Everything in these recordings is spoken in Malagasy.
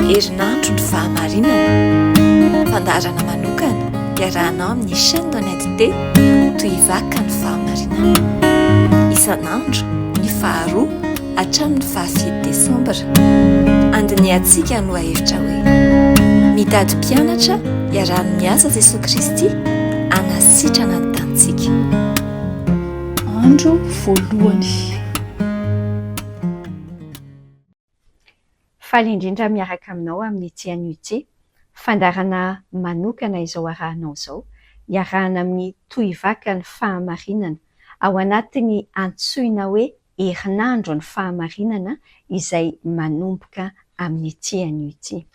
Herinandro ny fahamarinana, fandarana manokana iarahanao amin'ny chaîne d'honnêteté toy hivaka ny fahamarinana. Isanandro ny 2 hatramin'ny 7 Desambra. Andiniantsika no ahevitra hoe mitady mpianatra iarahan'ny miasa Jesosy Kristy anasitrana ny tantsika. Andro voalohany. Faly indrindra miaraka aminao amin'ny tsian'ity fandarana manokana izao arahanao izao, iarahana amin'ny tohivaka ny fahamarinana ao anatiny antsoina hoe herinandro ny fahamarinana izay manomboka amin'ny tsian'ity.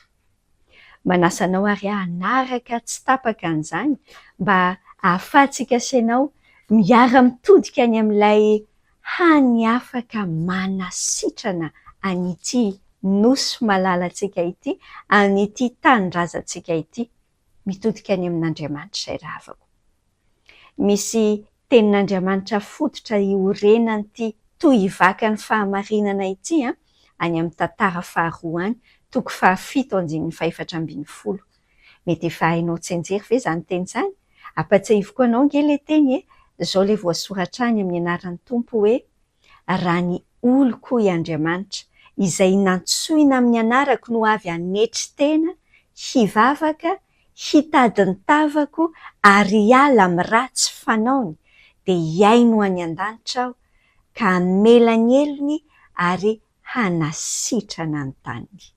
Manasanao ary hanaraka tsy tapaka an'izany mba ahafahantsika sainao miara-mitodika any amin'ilay hany afaka manasitrana an'ity nosy malalantsika ity, an'ity tanindrazantsika ity, mitodika any amin'Andriamanitra izay ravako. Misy tenin'Andriamanitra fototra iorenan'ity tohivaka ny fahamarinana ity any amin'ny tantara faharoa any, toko 7:440. Mety efa hainao tsenjery ve izany teny izany? Ampatsahiviko anao nge le teny izao le voasoratra any amin'ny anaran'ny Tompo hoe raha ny oloko i Andriamanitra izay nantsoina amin'ny anarako no avy hanetry tena, hivavaka, hitady ny tavako ary hiala amin'ny ratsy fanaony, dia hiaino any an-danitra aho ka hamela ny elony ary hanasitrana ny taniny.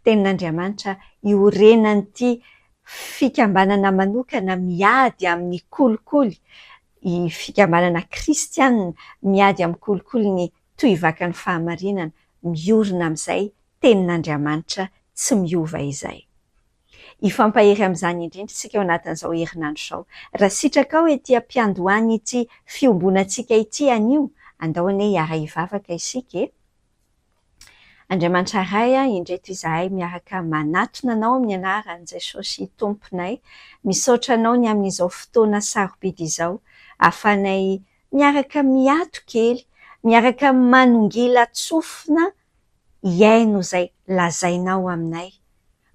Tenin'Andriamanitra iorenan'ity fikambanana manokana miady amin'ny kolikoly, i fikambanana kristianina miady amin'ny kolikoly ny tohivaka ny fahamarinana, miorina amin'izay tenin'Andriamanitra tsy miova izay. Hifampahery amin'izany indrindra isika ao anatin'izao herinandro izao. Raha sitraka ao etỳ ampiandohany ity fiombonantsika ity anio, andao anie hiara hivavaka isika. Andriamanitra iray indreto izahay miaraka manatona anao amin'ny anaran'i Jesosy Tomponay, misaotra anao ny amin'izao fotoana sarobidy izao, ahafanay miaraka miato kely, miaraka manongila tsofina hiaino izay lazainao aminay.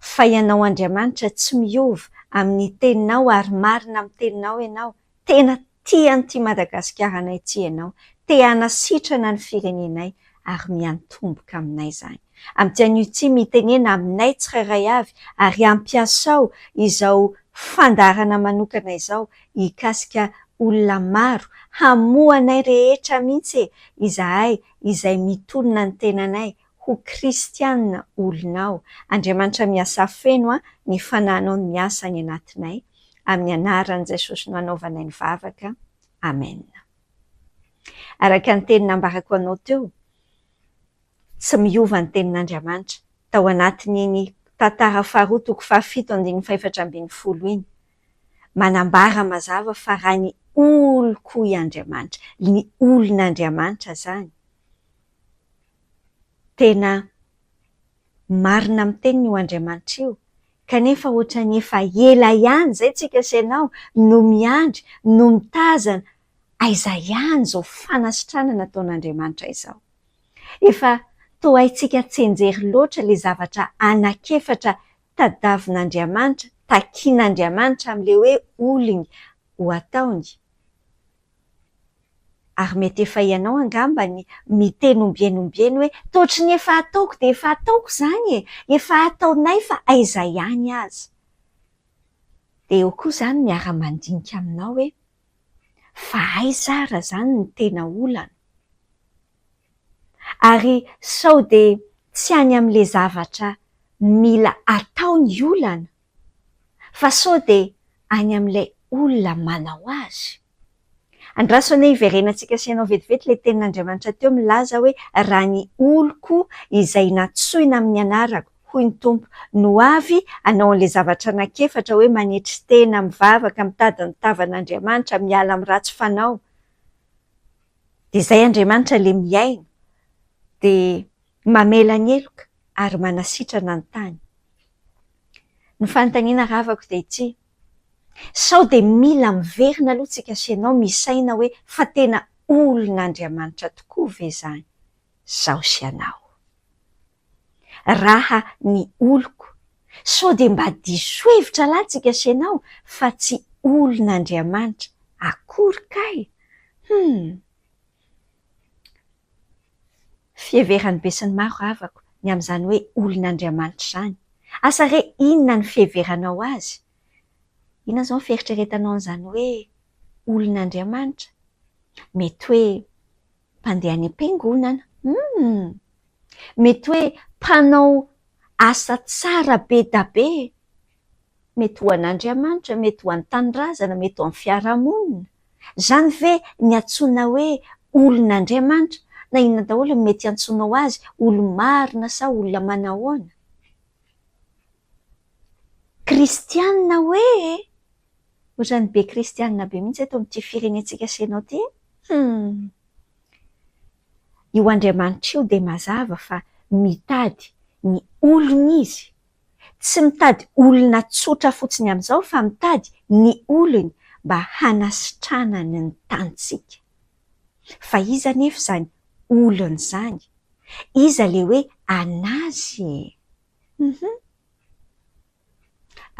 Fa ianao Andriamanitra tsy miova amin'ny teninao ary marina amin'ny teninao ianao. Tena tian'ity Madagasikara ity ianao, te hanasitrana ny firenenay ary miantomboka aminay izany. Amin'ity an'ity mitenena aminay tsirairay avy ary ampiasao izao fandarana manokana izao hikasika olona maro, hamoanay rehetra mihitsy izahay izay mitolona ny tenanay ho kristianina olonao. Andriamanitra miasa feno ny fanahinao ny miasa any anatinay, amin'ny anaran'i Jesosy no anaovanay ny vavaka. Amen. Araka ny teny nambarako anao teo, tsy miova ny tenin'Andriamanitra tao anatin'iny tantara faharoa toko 7:440 iny. Manambara mazava fa raha ny oloko i Andriamanitra, ny olon'Andriamanitra izany, tena marina amin'ny teniny io Andriamanitra io, kanefa ohatra ny efa ela ihany izay tsika sainao no miandry, no mitazana, aiza ihany izao fanasitrana nataon'Andriamanitra izao. Efa toa haintsika tsenjery loatra le zavatra anankiefatra tadiavin'Andriamanitra, takian'Andriamanitra amin'ilay hoe olony ho ataony. Ary mety efa ianao angamba ny miteny ombieny hoe tootry ny efa ataoko dia efa ataoko izany efa ataonay fa aiza ihany aza. Dia eo koa izany miara-mandinika aminao hoe fa aiza ara izany ny tena olana. Ary sao dia tsy any amin'ilay zavatra mila atao ny olana, fa sao dia any amin'ilay olona manao azy. Andraso anie hiverenantsika sainao vetivety ilay tenin'Andriamanitra teo milaza hoe raha ny oloko izay natsoina amin'ny anarako, hoy ny Tompo, no avy hanao an'ilay zavatra anankiefatra hoe manetry tena, mivavaka, mitady ny tavan'Andriamanitra, miala amin'ny ratsy fanao. Dia izay Andriamanitra ilay miaino, dia mamela ny heloka ary manasitrana ny tany. Ny fanontaniana ravako dia ity: sao dia mila miverina aloha tsika sainao misaina hoe fa tena olon'Andriamanitra tokoa ve izany? Izao sy ianao. raha ny oloko. Sao dia mba diso hevitra latsika senao fa tsy olon'Andriamanitra. Akory kay? Fiheveran'ny be sy ny maro havako ny amin'izany hoe olon'Andriamanitra izany. Asa re inona ny fiheveranao azy? Inona izao ny fieritreretanao an'izany hoe olon'Andriamanitra? Mety hoe mpandeha any am-piangonana, mety hoe mpanao asa tsara be da be, mety ho an'Andriamanitra, mety ho an'ny tanindrazana, mety ho amin'ny fiarahamonina. Zany ve ny antsoina hoe olon'Andriamanitra? Na inona daholo no mety antsoinao azy, olo-marina sa olona manahoana? Kristianina hoe? Ohatran'ny be kristianina be mihitsy eto amin'ity firenentsika senao ty. Io Andriamanitra io dia mazava fa mitady ny olony izy. Tsy mitady olona tsotra fotsiny amin'izao fa mitady ny olony mba hanasitranany ny tanitsika. Fa iza nefa izany olony izany? Iza le hoe anazy?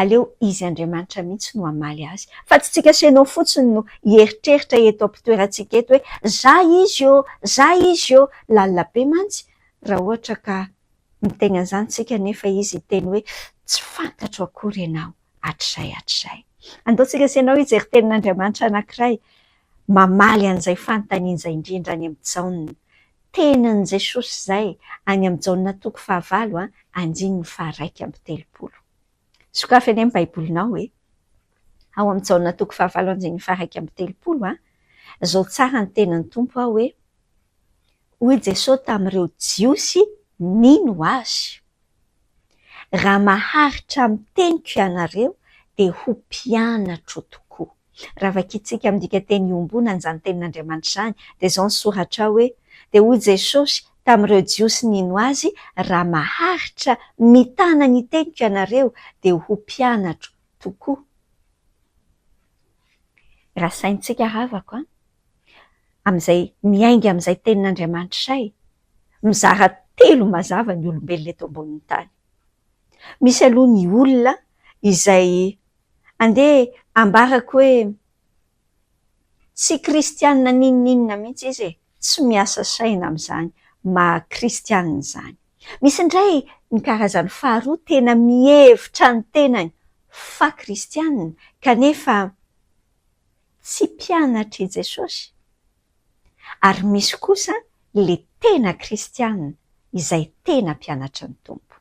Aleo izy Andriamanitra mihitsy no hamaly azy. Fa tsy tsika senao fotsiny no hieritreritra eto am-pitoerantsika eto hoe za izy io, lalina be mantsy raha ohatra ka miteny an'izany tsika nefa izy teny hoe tsy fantatro akory ianao, hatrizay. Andao tsika senao hijery tenin'Andriamanitra anankiray mamaly an'izay fanontaniana izay indrindra any amin'ny Jaona. Tenin'i Jesosy izay any amin'ny Jaona 9 andininy 1:30. Sokafa eny amin'ny baibolinao ao amin'ny Jaona 9 andininy 1:30 zao tsara ny tenin'ny Tompo hoe hoy Jesosy tamin'ireo jiosy nino azy. Raha maharitra miteniko ianareo dia ho mpianatro tokoa. Raha vakintsika amin'ny dikateny iombonana izany tenin'Andriamanitra izany dia izao ny soratra hoe dia hoy Jesosy tamin'ireo jiosy nino azy, raha maharitra mitana ny teniko ianareo dia ho mpianatro tokoa. Raha saintsika havako amin'izay miainga amin'izay tenin'Andriamanitra izay, mizara telo mazava ny olombelona eto ambonin'ny tany. Misy aloha ny olona izay andeha ambarako hoe tsy kristianina ninonina mihitsy izy tsy miasa saina amin'izany maha-kristianina izany. Misy indray ny karazany faharoa tena mihevitra ny tenany fa kristianina kanefa tsy mpianatry Jesosy. Ary misy kosa le tena kristianina izay tena mpianatry ny Tompo.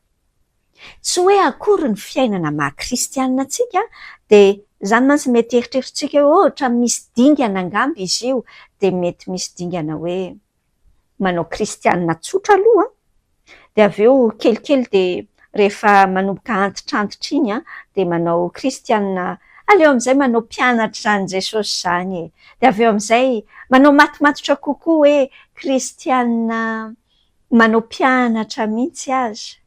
Tsy hoe akory ny fiainana maha-kristianina antsika dia izany mantsy mety eritreretintsika hoe ohatra misy dingana angamba izy io, dia mety misy dingana hoe manao kristianina tsotra aloha dia avy eo kelikely dia rehefa manomboka antitra iny dia manao kristianina, aleo amin'izay manao mpianatra izany Jesosy izany. Dia avy eo amin'izay manao matimatotra kokoa hoe kristianina, manao mpianatra mihitsy aza.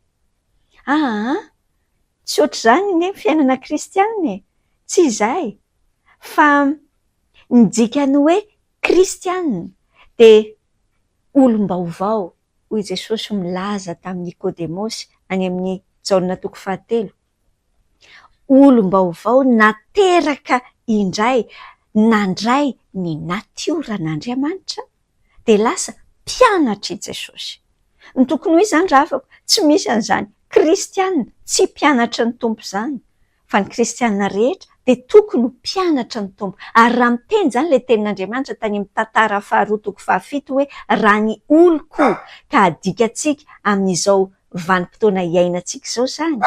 Tsy ohatr'izany ny fiainana kristianina tsy izay. Fa ny dikany hoe kristianina dia olom-baovao hoy Jesosy milaza tamin'ny Nikodemosy any amin'ny Jaona 7. Olom-baovao nateraka indray nandray ny natioran'Andriamanitra dia lasa mpianatry Jesosy. Ny tokony ho izany ravako, tsy misy an'izany kristianina tsy mpianatra ny Tompo izany, fa ny kristianina rehetra dia tokony mpianatra ny Tompo. Ary raha miteny izany ilay tenin'Andriamanitra tany amin'ny tantara faharoa 7 hoe raha ny oloko ka adikatsika amin'izao vanim-potoana iainantsika izao izany,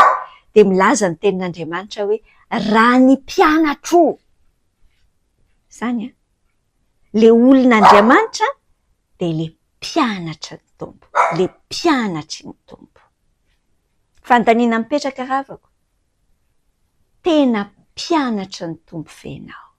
dia milaza ny tenin'Andriamanitra hoe raha ny mpianatro. Izany le olon'Andriamanitra dia le mpianatra ny Tompo, le mpianatry ny Tompo. Fanontaniana mipetraka ravako, tena mpianatra ny Tompo ve ianao?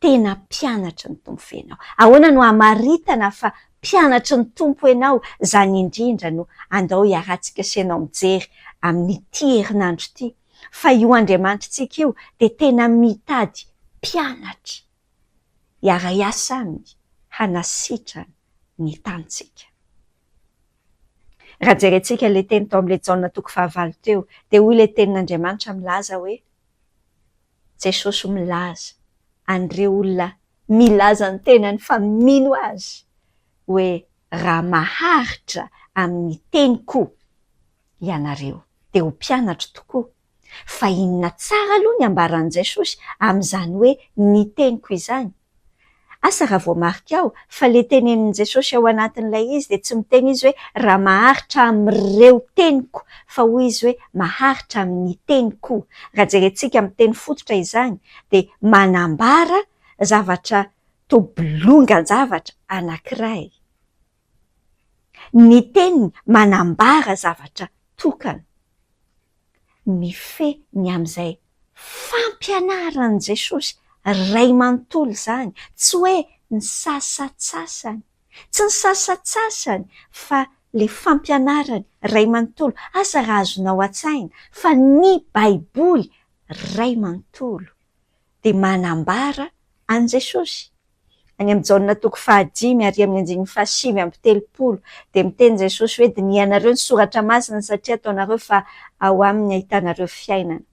Tena mpianatra ny Tompo ve ianao? Ahoana no hamaritana fa mpianatra ny Tompo ianao? Izany indrindra no andao hiarahantsika senao mijery amin'ity herinandro ity. Fa io Andriamanitrantsika io dia tena mitady mpianatra hiara-hiasa aminy hanasitrana ny tanitsika. Raha jerentsika ilay teny tao amin'ilay Jaona toko 9 teo, dia hoy ilay tenin'Andriamanitra milaza hoe Jesosy milaza an'ireo olona milaza ny tenany fa mino azy hoe raha maharitra amin'ny teniko ianareo dia ho mpianatra tokoa. Fa inona tsara aloha ny ambaran'i Jesosy amin'izany hoe ny teniko izany. Asa raha voamarika aho fa ilay tenenin'i Jesosy ao anatin'ilay izy dia tsy miteny izy hoe raha maharitra amin'ireo teniko, fa hoy izy hoe maharitra amin'ny teniko. Raha jerentsika amin'ny teny fototra izany dia manambara zavatra tobolongan-javatra anankiray. Ny teniny manambara zavatra tokana. Mifehy ny amin'izay fampianaran'i Jesosy ray manontolo izany, tsy hoe ny sasatsasany, tsy ny sasatsasany fa le fampianarany ray manontolo. Asa raha azonao an-tsaina fa ny Baiboly ray manontolo dia manambara an' Jesosy. Any amin'ny Jaona toko 5 ary amin'ny 5:7 dia miteny Jesosy hoe dinihanareo ny soratra masina satria ataonareo fa ao aminy ahitanareo fiainana.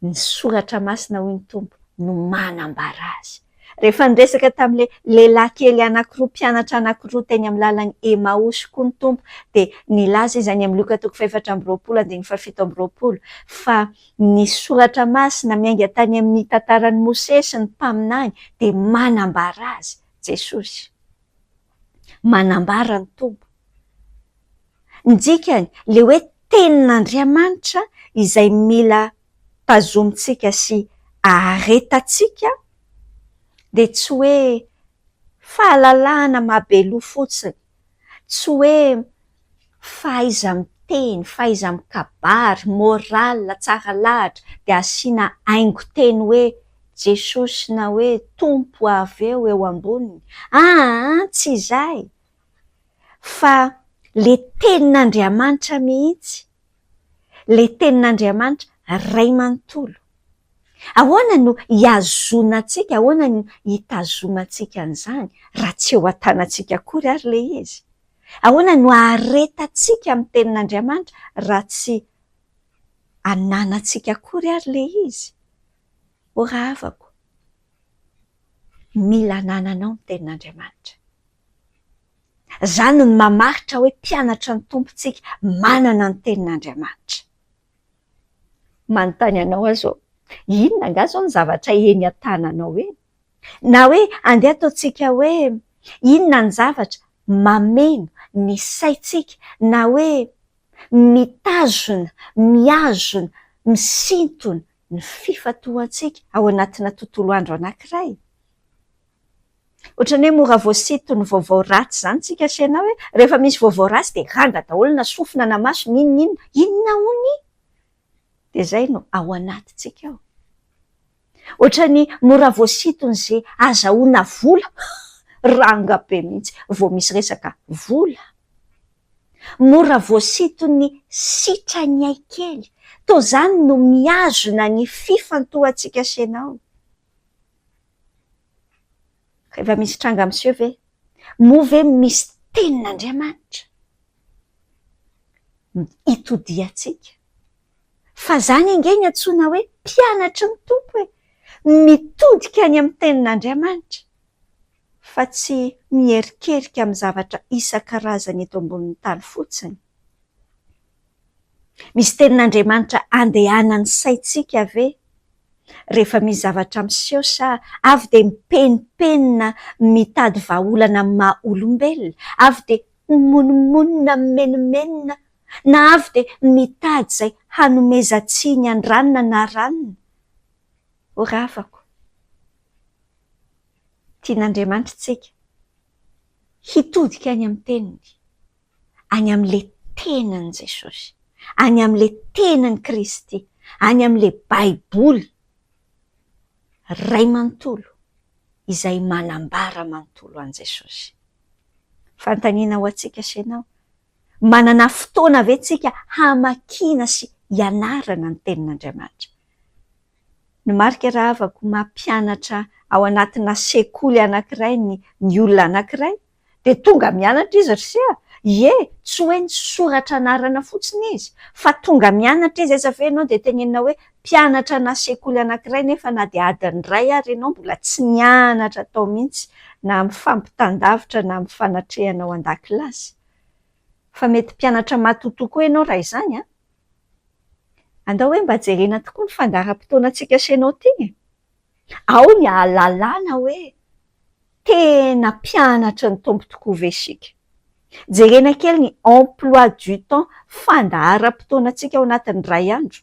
Ny soratra masina hoy ny Tompo no manambara azy. Rehefa niresaka tamin'ilay lehilahy kely anankiroa, mpianatra anankiroa teny amin'ny lalan'ny Emaosy koa ny Tompo dia nilaza izy any amin'ny Loka toko 4:27 fa ny soratra masina miainga tany amin'ny tantaran'i Mosesy ny mpaminany dia manambara azy Jesosy. Manambara ny Tompo. Ny dikany ilay hoe tenin'Andriamanitra izay mila tazomintsika sy aretantsika dia tsy hoe fahalalahana mahabelo fotsiny, tsy hoe fahaiza-miteny, fahaiza-mikabary, moral, tsara lahatra dia asiana haingo-teny hoe Jesosy na hoe Tompo avy eo amboniny. Tsy izay. Fa le tenin'Andriamanitra mihitsy, le tenin'Andriamanitra ray manontolo. Ahoana no hiazonantsika, ahoana no hitazomantsika an'izany raha tsy eo an-tanantsika akory ary le izy? Ahoana no haretantsika amin'ny tenin'Andriamanitra raha tsy ananantsika akory ary le izy? Ora havako, mila anananao ny tenin'Andriamanitra. Izany no mamaritra hoe mpianatra ny tompontsika manana ny tenin'Andriamanitra. Manontany anao azo, inona nga zao ny zavatra eny an-tananao eny? Na hoe andeha ataontsika hoe inona ny zavatra mameno ny saintsika, na hoe mitazona, miazona, misintona ny fifantohantsika ao anatina tontolo andro anankiray. Ohatran'ny hoe mora voasintony ny vaovao ratsy izany tsika asiana hoe rehefa misy vaovao ratsy dia ranga daholo na sofina na maso inona hony? Dia izay no ao anatintsika ao. Ohatran'ny mora voasintony izay azahoana vola, ranga be mihitsy vao misy resaka vola. Mora voasintony ny sitrany haikely, toa izany no miazona ny fifantohantsika asiana ao. Rehefa misy tranga miseho ve? Moa ve misy tenin'Andriamanitra hitodiantsika? Fa izany ange ny antsoina hoe mpianatra ny Tompo hoe mitodika any amin'ny tenin'Andriamanitra, fa tsy mierikerika amin'ny zavatra isan-karazany eto ambonin'ny tany fotsiny. Misy tenin'Andriamanitra andehanan'ny saintsika ve? Rehefa misy zavatra miseho sa avy dia mipenipenina mitady vahaolana amin'ny maha olombelona, avy dia mimonomonina mimenomenina, na avy dia mitady izay hanomezantsiny an-dranona na ranona. Ora havako, tian'Andriamanitra tsika hitodika any amin'ny teniny, any amin'ilay tenin'i Jesosy, any amin'ilay tenin'i Kristy, any amin'ilay Baiboly ray manontolo izay manambara manontolo an' Jesosy. Fantaniana ho antsika asianao, manana fotoana ve tsika hamakiana sy hianarana ny tenin'Andriamanitra? Ny marika raha havako mampianatra ao anatina sekoly anankiray ny olona anankiray dia tonga mianatra izy ry sia, tsy hoe ny soratra anarana fotsiny izy fa tonga mianatra izy eza venao dia tenenina hoe mpianatra na sekoly anankiray nefa na dia adiny ray ary ianao mbola tsy nianatra tao mihitsy na mifampitandavitra na mifanatrehana ao an-dakilasy fa mety mpianatra matoto koa ianao raha izany a. Andao hoe mba jerena tokoa ny fandaharam-potoanantsika senao ty. Ao ny ahalalana hoe tena mpianatra ny tompo tokoa ve isika. Jerena kely ny emploi du temps fandaharam-potoanantsika ao anatin'ny ray andro.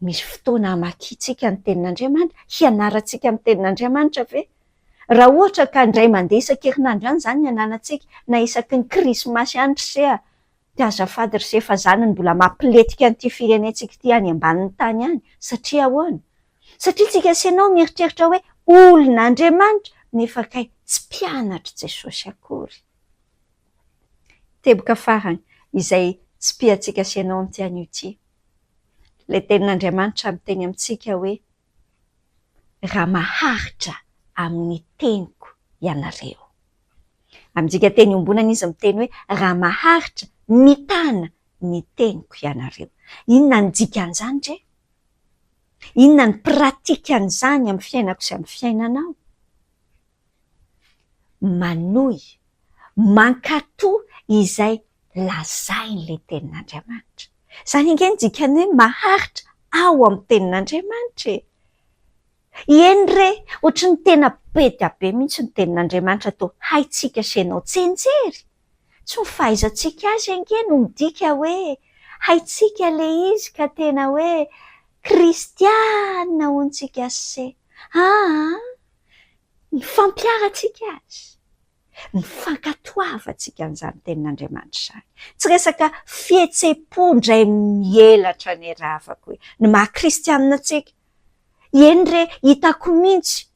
Misy fotoana hamakiantsika ny tenin'Andriamanitra, hianarantsika ny tenin'Andriamanitra ve? Raha ohatra ka indray mandeha isan-kerinandro ihany izany ny ananantsika na isaky ny krismasy ihany ry dia azafady ry efa izany ny mbola mampiletika an'ity firenentsika ity any ambanin'ny tany any. Satria ahoana? Satria tsika senao mieritreritra hoe olon'Andriamanitra nefa kay tsy mpianatra Jesosy akory. Teboka farany izay tsy piantsika senao amin'ity an'io. Ilay tenin'Andriamanitra miteny amintsika hoe raha maharitra amin'ny teniko ianareo. Amintsika teny ombonana izy miteny hoe raha maharitra mitana ny teniko ianareo. Inona ny dikan'izany re? Inona ny pratikan'izany amin'ny fiainako sy amin'ny fiainanao? Manohy, mankatoa izay lazain'ilay tenin'Andriamanitra. Izany ange ny dikany hoe maharitra ao amin'ny tenin'Andriamanitra. Eny re, ohatry ny tena be dia be mihitsy ny tenin'Andriamanitra toa haitsika senao tsenjery. Tsy ny fahaizantsika azy ange no midika hoe haitsika le izy ka tena hoe kristiana hoantsika se. Ny fampiaratsika azy, ny fankatoavantsika an'izany tenin'Andriamanitra izany. Tsy resaka fihetsem-po indray mielatra ny ravako hoe ny maha-kristianina tsika. Eny re, hitako mihitsy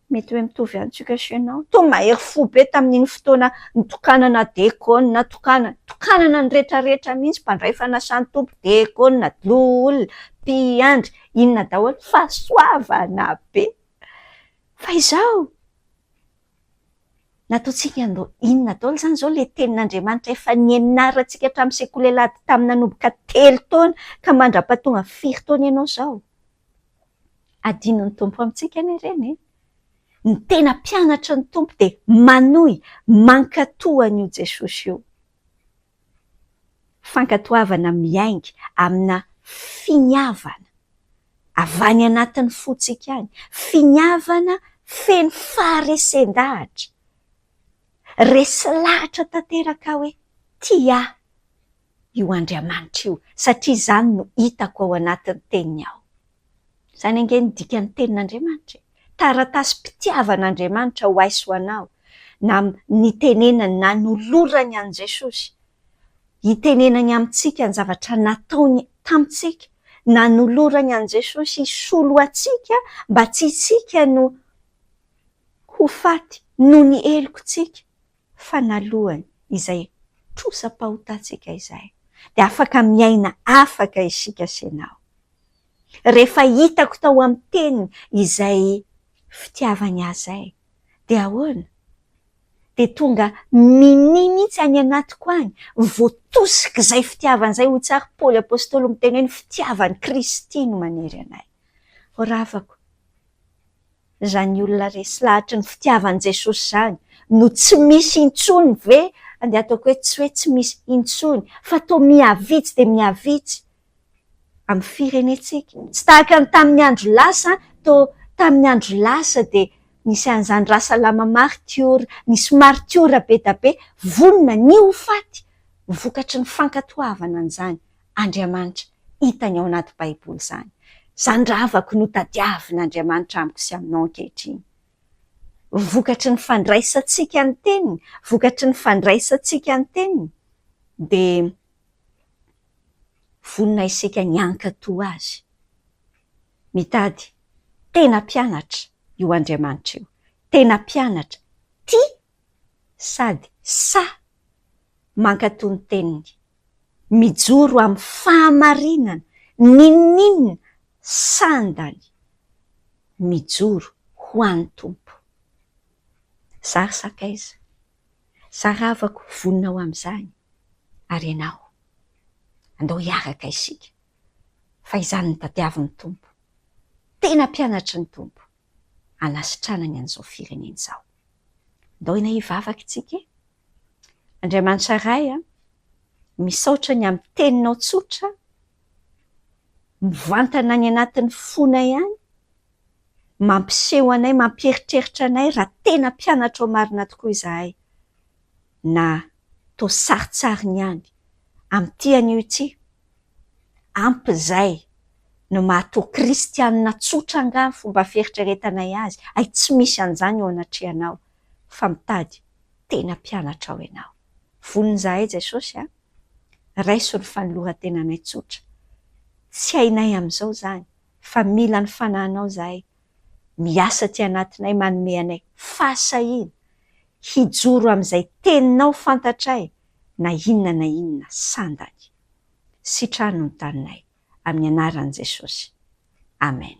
mety hoe mitovy antsika sy ianao. Toa mahery fo be tamin'iny fotoana nitokanana diakona, tokanana ny rehetrarehetra mihitsy mpandray fanasan'ny tompo, diakona, olona, mpiandry, inona daholo fahasoavana be. Fa izao nataontsika inona daholo izany izao ilay tenin'Andriamanitra efa nianarantsika hatramin'ny sekoly alady tamin'ny nanomboka 3 taona ka mandra-pahatonga 4 taona ianao izao. Adinon'ny tompo amintsika anie ireny. Ny tena mpianatra ny tompo dia manohy, mankatoa an'io Jesosy io. Fankatoavana miainga amina finiavana avy any anatin'ny fotsika any. Finiavana feno faharesen-dahatra. Resy lahatra tanteraka hoe tia io Andriamanitra io satria izany no hitako ao anatin'ny teniny ao. Izany ange ny dikan'ny tenin'Andriamanitra. Taratasy-pitiavan'Andriamanitra ho aiso anao na nitenenany na nolorany an' Jesosy. Hitenenany amintsika ny zavatra nataony tamintsika na nolorany an' Jesosy hisolo atsika mba tsy isika no ho faty no ny helokontsika fa nalohany izay trosam-pahotantsika izay. Dia afaka miaina afaka isika senao. Rehefa hitako tao amin'ny teniny izay fitiavany azay, dia ahoana? Dia tonga mihitsy any anatiko any, voatosika izay fitiavany izay ho tsary Paoly apôstôly miteny hoe ny fitiavany Kristy no maniry anay. Ho ravako, izany olona resy lahatra ny fitiavan'i Jesosy izany no tsy misy intsony ve? Andeha ataoko hoe tsy misy intsony fa toa mihavitsy dia mihavitsy amin'ny firenentsika. Tsy tahaka ny tamin'ny andro lasa, toa tamin'ny andro lasa dia nisy an'izany rasalama martiora, nisy martiora be da be, vonona ny ho faty. Vokatry ny fankatoavana an'izany Andriamanitra hitany ao anaty Baiboly izany. Izany ravako no tadiavin'Andriamanitra amiko sy aminao ankehitriny. Vokatry ny fandraisantsika ny teniny, vokatry ny fandraisantsika ny teniny, dia vonona isika ny ankatoa azy. Mitady tena mpianatra io Andriamanitra io. Tena mpianatra tia sady mankatoa ny teniny. Mijoro amin'ny fahamarinana, ninninina, sandany. Mijoro ho an'ny tompo. Zary sakaiza. zaravako voninao amin'izany ary ianao andao hiaraka isika fa izany ny tadiavin'ny tompo tena mpianatry ny tompo anasitranany an'izao firenena izao. Andao ina hivavaka itsika Andriamanitra ray misaotra ny amin'ny teninao tsotra mivantana any anatin'ny fona ihany mampiseho anay mampieritreritra anay raha tena mpianatra ao marina tokoa izahay na to saritsariny ihany amin'ity anio ity ampy izay no mahatao kristianina tsotra angano fomba fieritreretanay azy ay tsy misy an'izany eo anatrehanao fa mitady tena mpianatra ao ianao. Vonin'izahay Jesosy raiso ny fanoloran-tenanay tsotra tsy hainay amin'izao izany fa mila ny fanahinao izahay miasa ty anatinay manome anay fahasahina hijoro amin'izay teninao fantatray na inona sandany sitrano ny taninay amin'ny anaran'i Jesosy. Amen.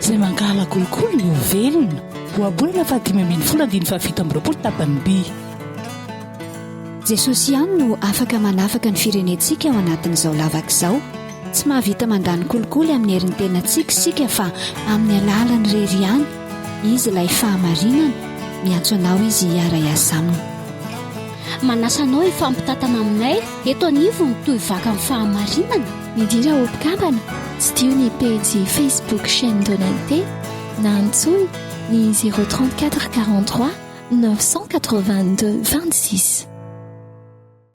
Izay mangala kolokolo no velona boabolana fa 5:7 tapany by. Jesosy ihany no afaka manafaka ny firenentsika ao anatin'izao lavaka izao. Tsy mahavita mandany kolikoly amin'ny herin'ny tenantsika sika fa amin'ny alalany rery ihany. Izy ilay fahamarinana, miantso anao izy hiara-iasa aminy. Manasanao ifampitatana aminay eto anivo ny toy vaka amin'ny fahamarinana. Midira ho mpikambana tsy dio ny page Facebook chaîne Donalité na antsoy ny 034 43 982 26.